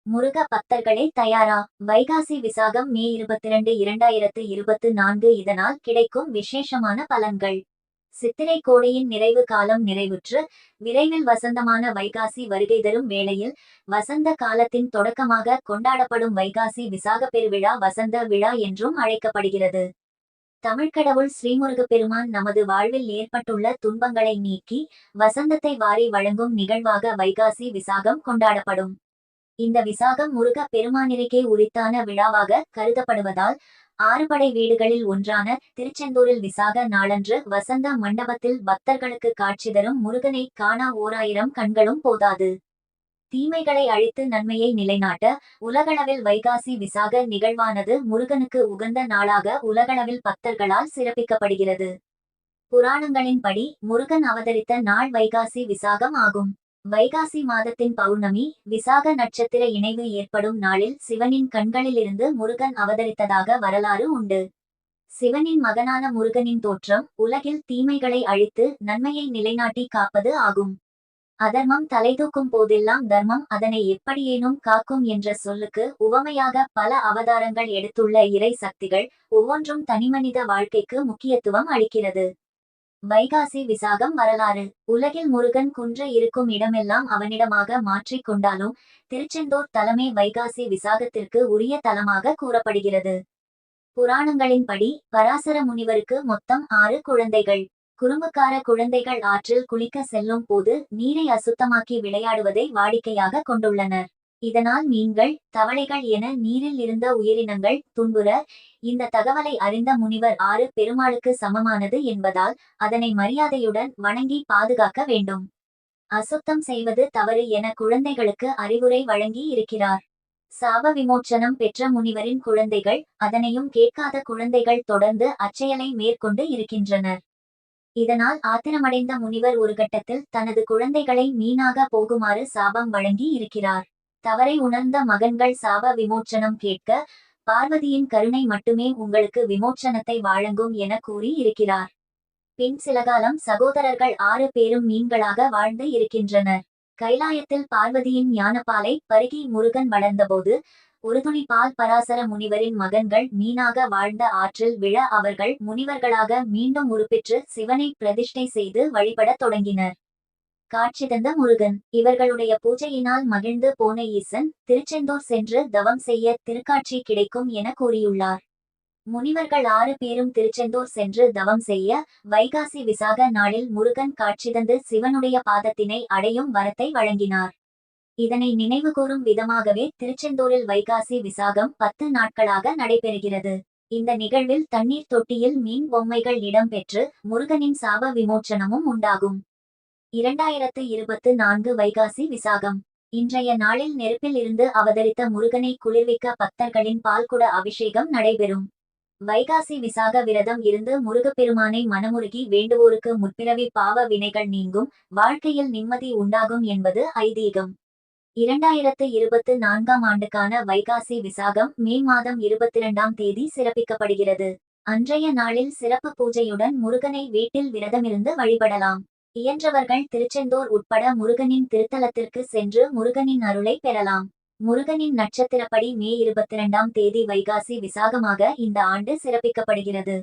முருக பக்தர்களே தயாரா? வைகாசி விசாகம் மே 22, 2024 இதனால் கிடைக்கும் விசேஷமான பலன்கள். சித்திரை கோடையின் நிறைவு காலம் நிறைவுற்று விரைவில் வசந்தமான வைகாசி வருகை தரும் வேளையில் வசந்த காலத்தின் தொடக்கமாக கொண்டாடப்படும் வைகாசி விசாக பெருவிழா வசந்த விழா என்றும் அழைக்கப்படுகிறது. தமிழ்க்கடவுள் ஸ்ரீமுருகப்பெருமான் நமது வாழ்வில் ஏற்பட்டுள்ள துன்பங்களை நீக்கி வசந்தத்தை வாரி வழங்கும் நிகழ்வாக வைகாசி விசாகம் கொண்டாடப்படும். இந்த விசாகம் முருக பெருமானிற்கே உரித்தான விழாவாக கருதப்படுவதால் ஆறுபடை வீடுகளில் ஒன்றான திருச்செந்தூரில் விசாக நாளன்று வசந்த மண்டபத்தில் பக்தர்களுக்கு காட்சி தரும் முருகனை காண 1000 கண்களும் போதாது. தீமைகளை அழித்து நன்மையை நிலைநாட்ட உலகளவில் வைகாசி விசாக நிகழ்வானது முருகனுக்கு உகந்த நாளாக உலகளவில் பக்தர்களால் சிறப்பிக்கப்படுகிறது. புராணங்களின்படி முருகன் அவதரித்த நாள் வைகாசி விசாகம் ஆகும். வைகாசி மாதத்தின் பௌர்ணமி விசாக நட்சத்திர இணைவு ஏற்படும் நாளில் சிவனின் கண்களிலிருந்து முருகன் அவதரித்ததாக வரலாறு உண்டு. சிவனின் மகனான முருகனின் தோற்றம் உலகில் தீமைகளை அழித்து நன்மையை நிலைநாட்டி காப்பது ஆகும். அதர்மம் தலைதூக்கும் போதெல்லாம் தர்மம் அதனை எப்படியேனும் காக்கும் என்ற சொல்லுக்கு உவமையாக பல அவதாரங்கள் எடுத்துள்ள இறை சக்திகள் ஒவ்வொன்றும் தனிமனித வாழ்க்கைக்கு முக்கியத்துவம் அளிக்கிறது. வைகாசி விசாகம் வரலாறு. உலகில் முருகன் குன்று இருக்கும் இடமெல்லாம் அவனிடமாக மாற்றிக் கொண்டாலும் திருச்செந்தூர் தலமே வைகாசி விசாகத்திற்கு உரிய தலமாக கூறப்படுகிறது. புராணங்களின்படி பராசர முனிவருக்கு மொத்தம் 6 குழந்தைகள். குறும்புக்கார குழந்தைகள் ஆற்றில் குளிக்க செல்லும் போது நீரை அசுத்தமாக்கி விளையாடுவதை வாடிக்கையாக கொண்டுள்ளனர். இதனால் மீன்கள் தவளைகள் என நீரில் இருந்த உயிரினங்கள் துன்புற இந்த தகவலை அறிந்த முனிவர் 6 பெருமாளுக்கு சமமானது என்பதால் அதனை மரியாதையுடன் வணங்கி பாதுகாக்க வேண்டும். அசுத்தம் செய்வது தவறு என குழந்தைகளுக்கு அறிவுரை வழங்கி இருக்கிறார். சாப விமோச்சனம் பெற்ற முனிவரின் குழந்தைகள் அதனையும் கேட்காத குழந்தைகள் தொடர்ந்து அச்செயலை மேற்கொண்டு இருக்கின்றனர். இதனால் ஆத்திரமடைந்த முனிவர் ஒரு கட்டத்தில் தனது குழந்தைகளை மீனாக போகுமாறு சாபம் வழங்கி இருக்கிறார். தவறை உணர்ந்த மகன்கள் சாப விமோச்சனம் கேட்க பார்வதியின் கருணை மட்டுமே உங்களுக்கு விமோச்சனத்தை வழங்கும் என கூறி இருக்கிறார். பின் சில காலம் சகோதரர்கள் 6 பேரும் மீன்களாக வாழ்ந்து இருக்கின்றனர். கைலாயத்தில் பார்வதியின் ஞானப்பாலை பருகி முருகன் வளர்ந்தபோது ஒரு துளி பால் பராசர முனிவரின் மகன்கள் மீனாக வாழ்ந்த ஆற்றில் விழ அவர்கள் முனிவர்களாக மீண்டும் உருப்பெற்று சிவனை பிரதிஷ்டை செய்து வழிபடத் தொடங்கினர். காட்சி தந்த முருகன். இவர்களுடைய பூஜையினால் மகிழ்ந்து போன ஈசன் திருச்செந்தூர் சென்று தவம் செய்ய திருக்காட்சி கிடைக்கும் என கூறியுள்ளார். முனிவர்கள் 6 பேரும் திருச்செந்தூர் சென்று தவம் செய்ய வைகாசி விசாக நாளில் முருகன் காட்சி தந்து சிவனுடைய பாதத்தினை அடையும் வரத்தை வழங்கினார். இதனை நினைவுகூரும் விதமாகவே திருச்செந்தூரில் வைகாசி விசாகம் 10 நாட்களாக நடைபெறுகிறது. இந்த நிகழ்வில் தண்ணீர் தொட்டியில் மீன் பொம்மைகள் இடம்பெற்று முருகனின் சாப விமோச்சனமும் உண்டாகும். 2024 வைகாசி விசாகம். இன்றைய நாளில் நெருப்பில் இருந்து அவதரித்த முருகனை குளிர்விக்க பக்தர்களின் பால்குட அபிஷேகம் நடைபெறும். வைகாசி விசாக விரதம் இருந்து முருகப்பெருமானை மனமுருகி வேண்டுவோருக்கு முற்பிறவி பாவ வினைகள் நீங்கும், வாழ்க்கையில் நிம்மதி உண்டாகும் என்பது ஐதீகம். 2024 ஆண்டுக்கான வைகாசி விசாகம் மே மாதம் 22ஆம் தேதி சிறப்பிக்கப்படுகிறது. அன்றைய நாளில் சிறப்பு பூஜையுடன் முருகனை வீட்டில் விரதமிருந்து வழிபடலாம். இயன்றவர்கள் திருச்செந்தூர் உட்பட முருகனின் திருத்தலத்திற்கு சென்று முருகனின் அருளை பெறலாம். முருகனின் நட்சத்திரப்படி மே 22ஆம் தேதி வைகாசி விசாகமாக இந்த ஆண்டு சிறப்பிக்கப்படுகிறது.